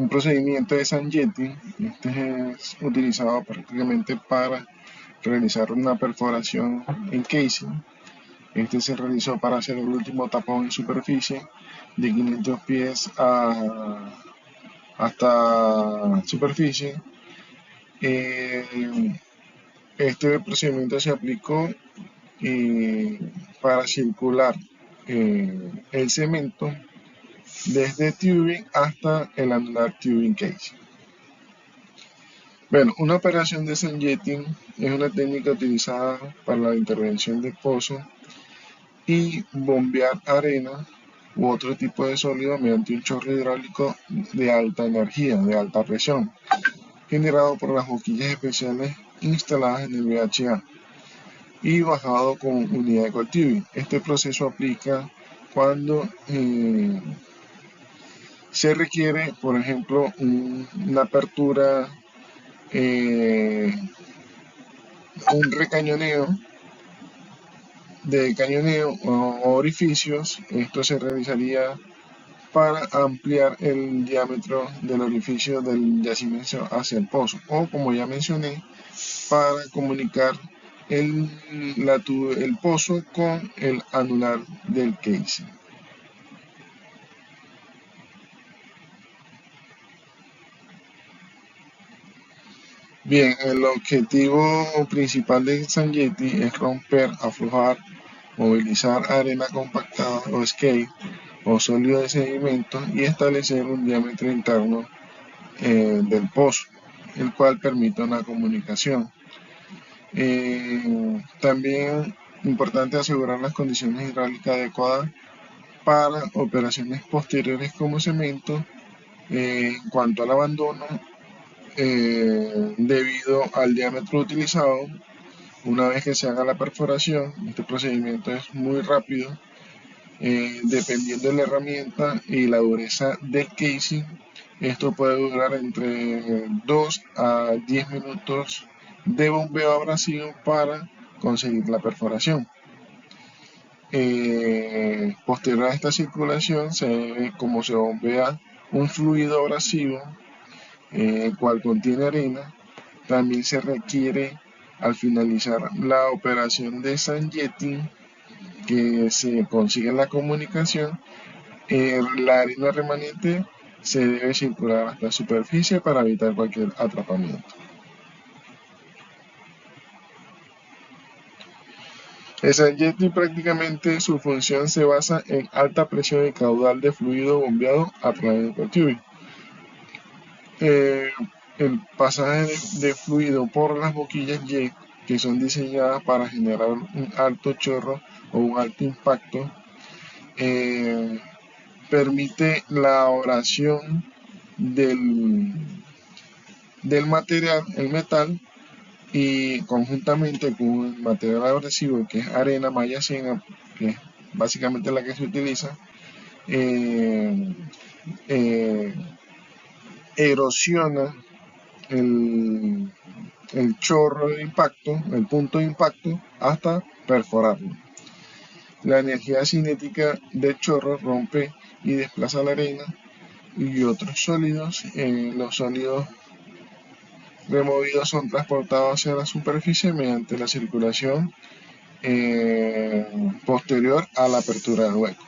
procedimiento de Sangetti. Este es utilizado prácticamente para realizar una perforación en casing. Este se realizó para hacer el último tapón en superficie de 500 pies hasta superficie. Este procedimiento se aplicó para circular el cemento desde tubing hasta el anular tubing casing. Bueno, una operación de Sangetti es una técnica utilizada para la intervención del pozo y bombear arena u otro tipo de sólido mediante un chorro hidráulico de alta energía, de alta presión, generado por las boquillas especiales instaladas en el VHA y bajado con unidad de cold tubing. Este proceso aplica cuando se requiere, por ejemplo, una apertura, un recañoneo de cañoneo o orificios. Esto se realizaría para ampliar el diámetro del orificio del yacimiento hacia el pozo, o como ya mencioné, para comunicar el pozo con el anular del casing. Bien, el objetivo principal de Sangetti es romper, aflojar, movilizar arena compactada o scale o sólido de sedimento y establecer un diámetro interno del pozo. el cual permite una comunicación. También importante asegurar las condiciones hidráulicas adecuadas para operaciones posteriores como cemento. En cuanto al abandono, debido al diámetro utilizado, una vez que se haga la perforación, este procedimiento es muy rápido, dependiendo de la herramienta y la dureza del casing. Esto puede durar entre 2 a 10 minutos de bombeo abrasivo para conseguir la perforación. Posterior a esta circulación se ve cómo se bombea un fluido abrasivo, el cual contiene arena. También se requiere, al finalizar la operación de sandjetting, que se consigue en la comunicación, la arena remanente se debe circular hasta la superficie para evitar cualquier atrapamiento. El sandjetting prácticamente su función se basa en alta presión y caudal de fluido bombeado a través del coil tubing. El pasaje de fluido por las boquillas Y, que son diseñadas para generar un alto chorro o un alto impacto, permite la oración del material, el metal, y conjuntamente con el material abrasivo, que es arena, malla cena, que es básicamente la que se utiliza, erosiona el chorro de impacto, el punto de impacto, hasta perforarlo. La energía cinética del chorro rompe y desplaza la arena y otros sólidos. Los sólidos removidos son transportados hacia la superficie mediante la circulación posterior a la apertura del hueco.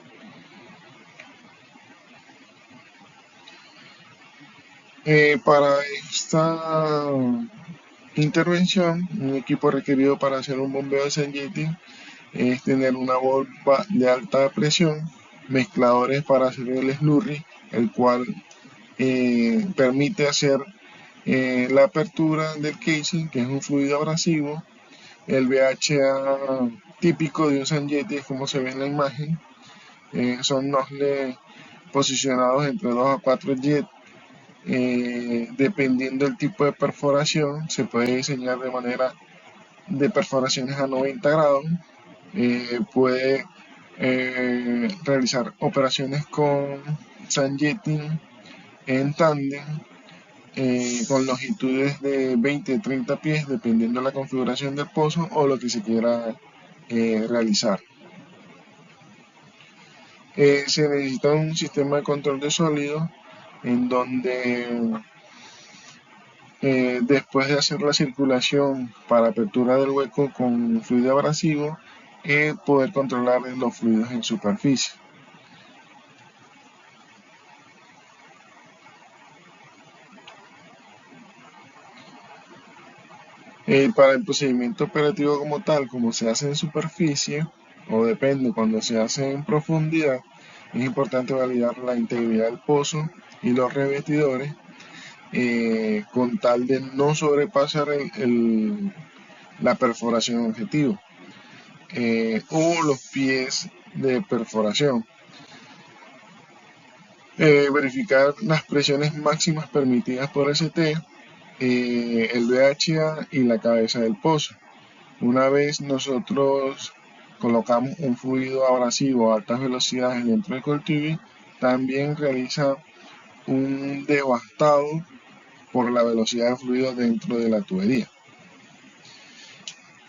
Para esta intervención, un equipo requerido para hacer un bombeo de sandjetting es tener una bomba de alta presión, mezcladores para hacer el slurry, el cual permite hacer la apertura del casing, que es un fluido abrasivo. El VHA típico de un sandjetting, como se ve en la imagen, son nozzles posicionados entre 2 a 4 jets. Dependiendo del tipo de perforación, se puede diseñar de manera de perforaciones a 90 grados. Puede realizar operaciones con sandjetting en tándem, con longitudes de 20-30 pies, dependiendo de la configuración del pozo o lo que se quiera realizar. Se necesita un sistema de control de sólidos en donde después de hacer la circulación para apertura del hueco con fluido abrasivo, poder controlar los fluidos en superficie. Para el procedimiento operativo como tal, como se hace en superficie, o depende cuando se hace en profundidad, es importante validar la integridad del pozo y los revestidores, con tal de no sobrepasar la perforación objetivo, o los pies de perforación. Verificar las presiones máximas permitidas por ST, el VHA y la cabeza del pozo. Una vez nosotros colocamos un fluido abrasivo a altas velocidades dentro del coil tubing, también realiza un devastado por la velocidad de fluido dentro de la tubería.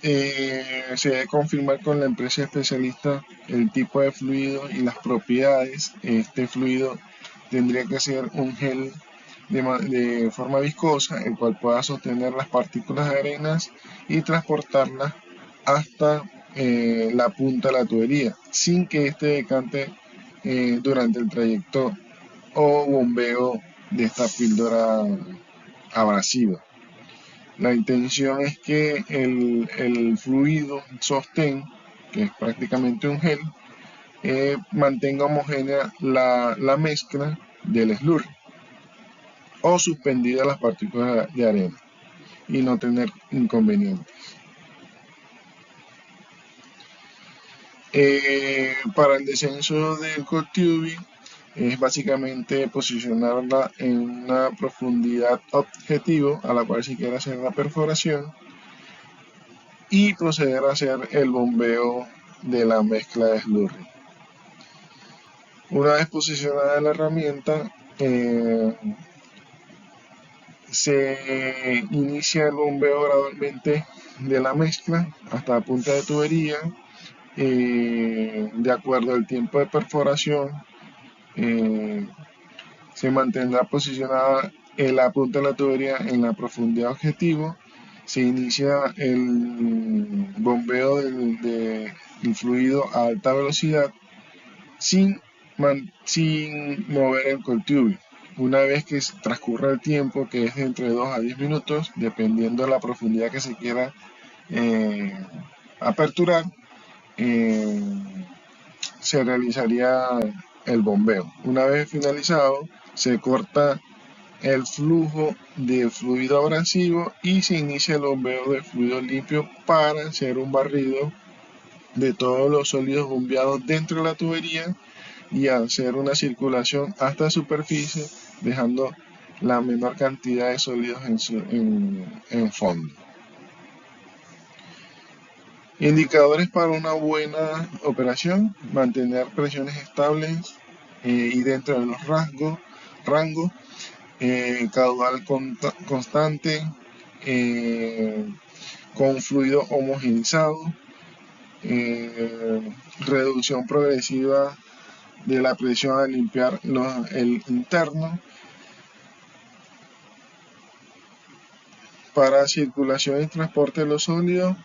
Se debe confirmar con la empresa especialista el tipo de fluido y las propiedades. Este fluido tendría que ser un gel de forma viscosa, el cual pueda sostener las partículas de arenas y transportarlas hasta la punta de la tubería, sin que este decante durante el trayecto o bombeo de esta píldora abrasiva. La intención es que el fluido sostén, que es prácticamente un gel, mantenga homogénea la mezcla del slurry. o suspendidas las partículas de arena y no tener inconvenientes. Para el descenso del cold tubing es básicamente posicionarla en una profundidad objetivo a la cual se quiere hacer la perforación y proceder a hacer el bombeo de la mezcla de slurry. Una vez posicionada la herramienta, se inicia el bombeo gradualmente de la mezcla hasta la punta de tubería, de acuerdo al tiempo de perforación. Se mantendrá posicionada en la punta de la tubería en la profundidad objetivo. Se inicia el bombeo del fluido a alta velocidad sin mover el cold tubing. Una vez que transcurra el tiempo, que es de entre 2 a 10 minutos, dependiendo de la profundidad que se quiera aperturar, se realizaría el bombeo. Una vez finalizado, se corta el flujo de fluido abrasivo y se inicia el bombeo de fluido limpio para hacer un barrido de todos los sólidos bombeados dentro de la tubería y hacer una circulación hasta la superficie, dejando la menor cantidad de sólidos en fondo. Indicadores para una buena operación: mantener presiones estables y dentro de los rangos, caudal constante, con fluido homogeneizado, reducción progresiva de la presión al limpiar el interno. Para circulación y transporte de los sólidos,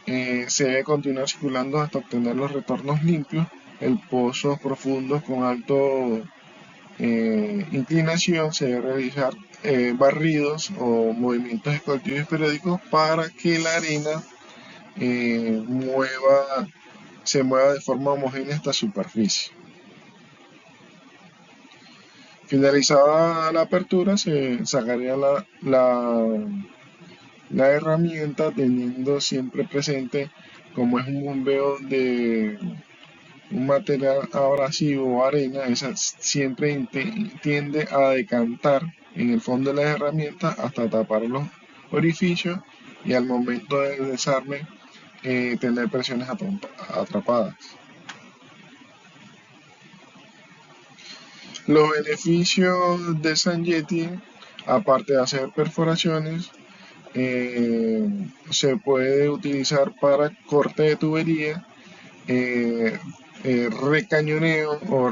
se debe continuar circulando hasta obtener los retornos limpios. El pozos profundos con alto inclinación se debe realizar barridos o movimientos escoltivos periódicos para que la arena se mueva de forma homogénea hasta la superficie. Finalizada la apertura, se sacaría la herramienta, teniendo siempre presente, como es un bombeo de un material abrasivo o arena, esa siempre tiende a decantar en el fondo de la herramienta hasta tapar los orificios y al momento del desarme tener presiones atrapadas. Los beneficios de Sangetti, aparte de hacer perforaciones, se puede utilizar para corte de tubería, recañoneo o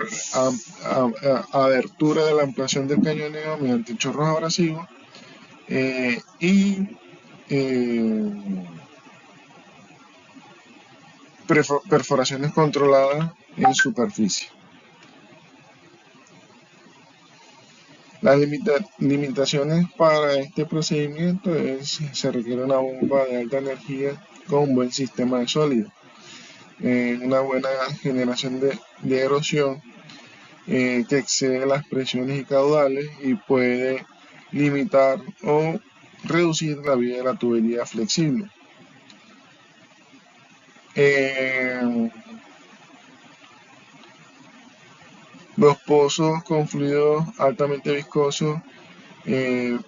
abertura de la ampliación del cañoneo mediante chorros abrasivos y perforaciones controladas en superficie. Las limitaciones para este procedimiento se requiere una bomba de alta energía con un buen sistema de sólido, una buena generación de erosión que excede las presiones y caudales y puede limitar o reducir la vida de la tubería flexible. Los pozos con fluidos altamente viscosos,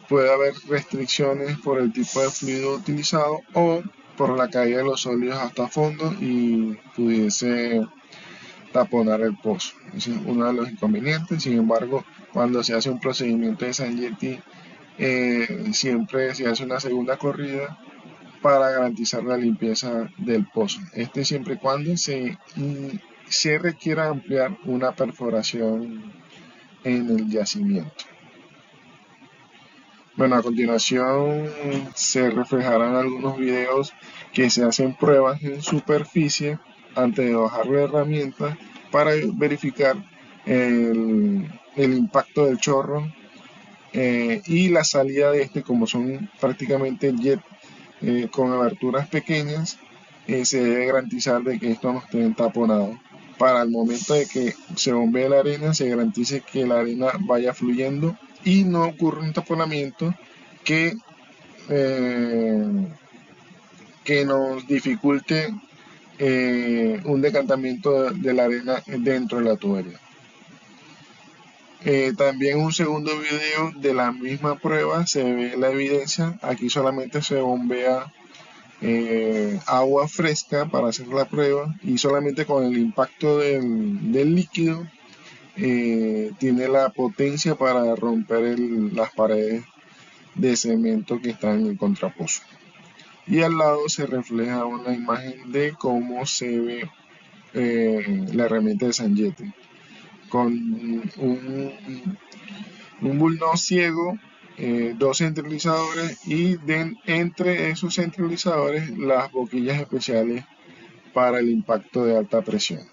puede haber restricciones por el tipo de fluido utilizado o por la caída de los sólidos hasta fondo y pudiese taponar el pozo. Ese es uno de los inconvenientes. Sin embargo, cuando se hace un procedimiento de Sangetti, siempre se hace una segunda corrida para garantizar la limpieza del pozo. Siempre y cuando se requiera ampliar una perforación en el yacimiento. Bueno, a continuación se reflejarán algunos videos que se hacen pruebas en superficie antes de bajar la herramienta para verificar el impacto del chorro y la salida de como son prácticamente jet con aberturas pequeñas, se debe garantizar de que estos no estén taponados para el momento de que se bombee la arena, se garantice que la arena vaya fluyendo y no ocurra un taponamiento que, eh, que nos dificulte un decantamiento de la arena dentro de la tubería. También un segundo video de la misma prueba se ve la evidencia. Aquí solamente se bombea agua fresca para hacer la prueba y solamente con el impacto del líquido tiene la potencia para romper las paredes de cemento que están en el contrapozo. Y al lado se refleja una imagen de cómo se ve la herramienta de Sanjete con un bulno ciego, dos centralizadores y entre esos centralizadores las boquillas especiales para el impacto de alta presión.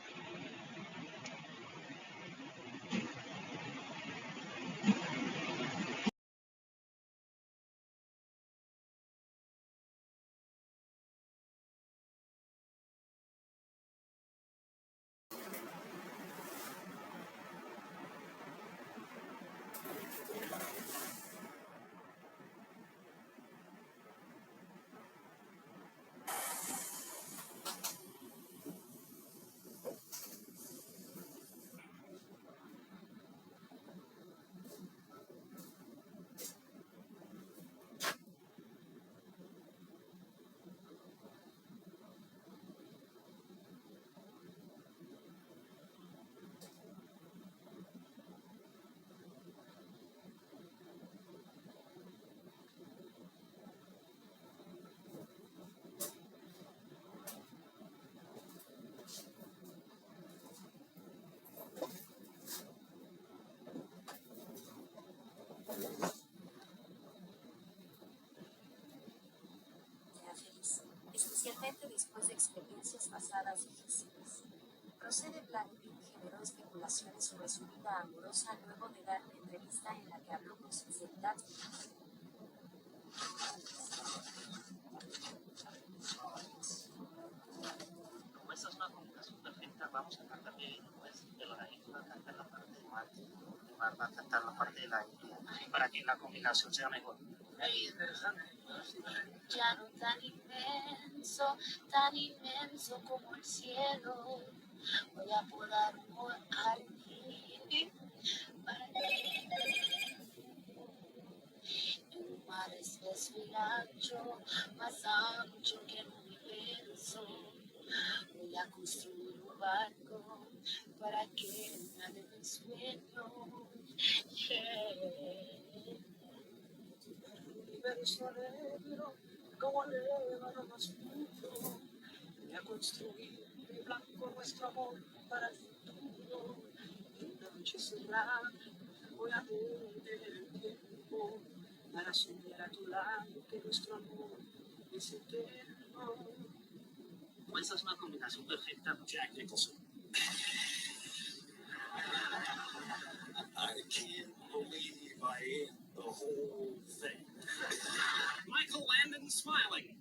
Especialmente después de experiencias pasadas difíciles. Procede Vladimir generó especulaciones sobre su vida amorosa luego de dar una entrevista en la que habló con sinceridad. Como esta es una comunicación perfecta, vamos a cantar bien, pues, de la va a cantar la parte de Mar, va a cantar la parte de la India, para que la combinación sea mejor. Ahí, interesante. Ya no tan inmenso como el cielo, voy a podar un jardín para ti. El mar es espeso y ancho, más ancho que el universo. Voy a construir un barco para que nade mi sueño. Universo negro, como el ébano más puro, voy a construir de blanco nuestro amor para el futuro. En la noche cerrada voy a detener el tiempo para soñar a tu lado que nuestro amor es eterno. Pues esa es una combinación perfecta, Jack Nicholson. I can't believe I ate the whole thing. Michael Landon smiling.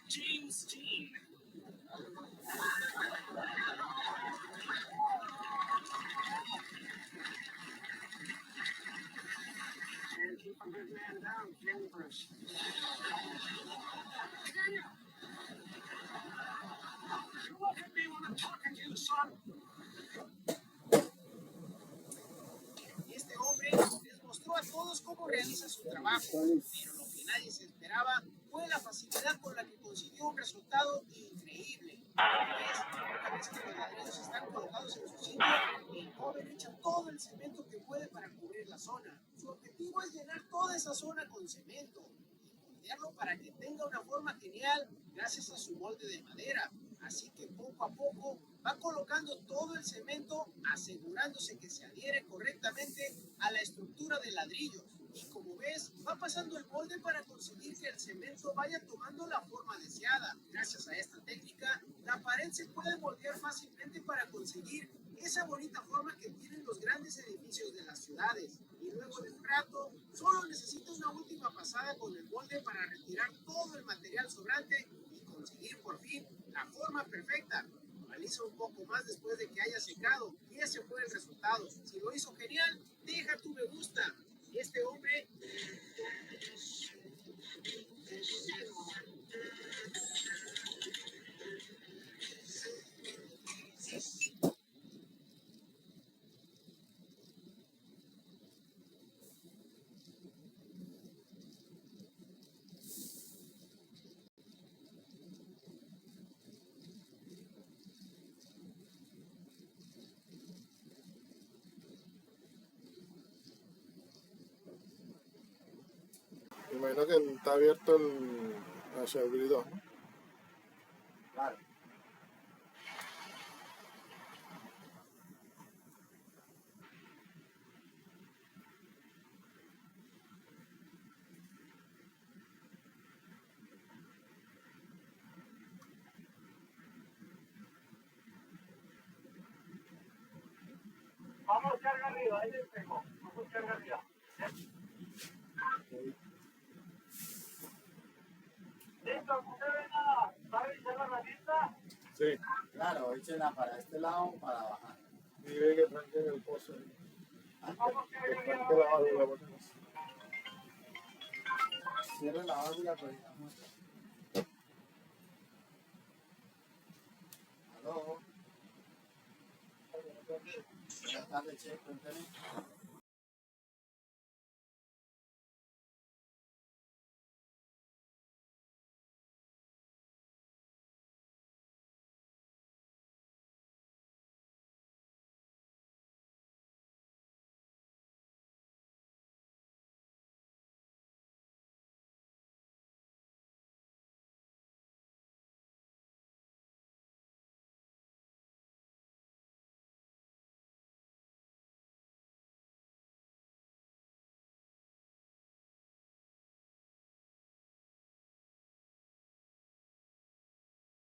James Dean. And keep a good man down, Kenny Bruce. You look at me when I'm talking to you, son. Este hombre les mostró a todos cómo realiza su trabajo, pero lo que nadie se esperaba fue la facilidad con la que consiguió un resultado increíble. Una vez que los ladrillos están colocados en su sitio, el joven echa todo el cemento que puede para cubrir la zona. Su objetivo es llenar toda esa zona con cemento y moldearlo para que tenga una forma genial gracias a su molde de madera. Así que poco a poco va colocando todo el cemento, asegurándose que se adhiere correctamente a la estructura de ladrillos. Y como ves, va pasando el molde para conseguir que el cemento vaya tomando la forma deseada. Gracias a esta técnica, la pared se puede moldear fácilmente para conseguir esa bonita forma que tienen los grandes edificios de las ciudades. y luego de un rato solo necesita una última pasada con el molde para retirar todo el material sobrante y conseguir por fin la forma perfecta. Analiza un poco más después de que haya secado y ese fue el resultado. Si lo hizo genial, deja tu me gusta. Este hombre Me imagino que está abierto hacia el grid 2, ¿no? Claro. Vamos carga arriba, ahí les pego. Vamos carga arriba. Listo, ¿usted ven va a revisar la herramienta? Sí. Claro, échenla para este lado para bajar. Y ve que tranquen el pozo ahí. Vamos Que carga arriba. tranque la válvula, porque no sé. Cierra la válvula, pues digamos. Aló. Buenas tardes, che, cuéntame.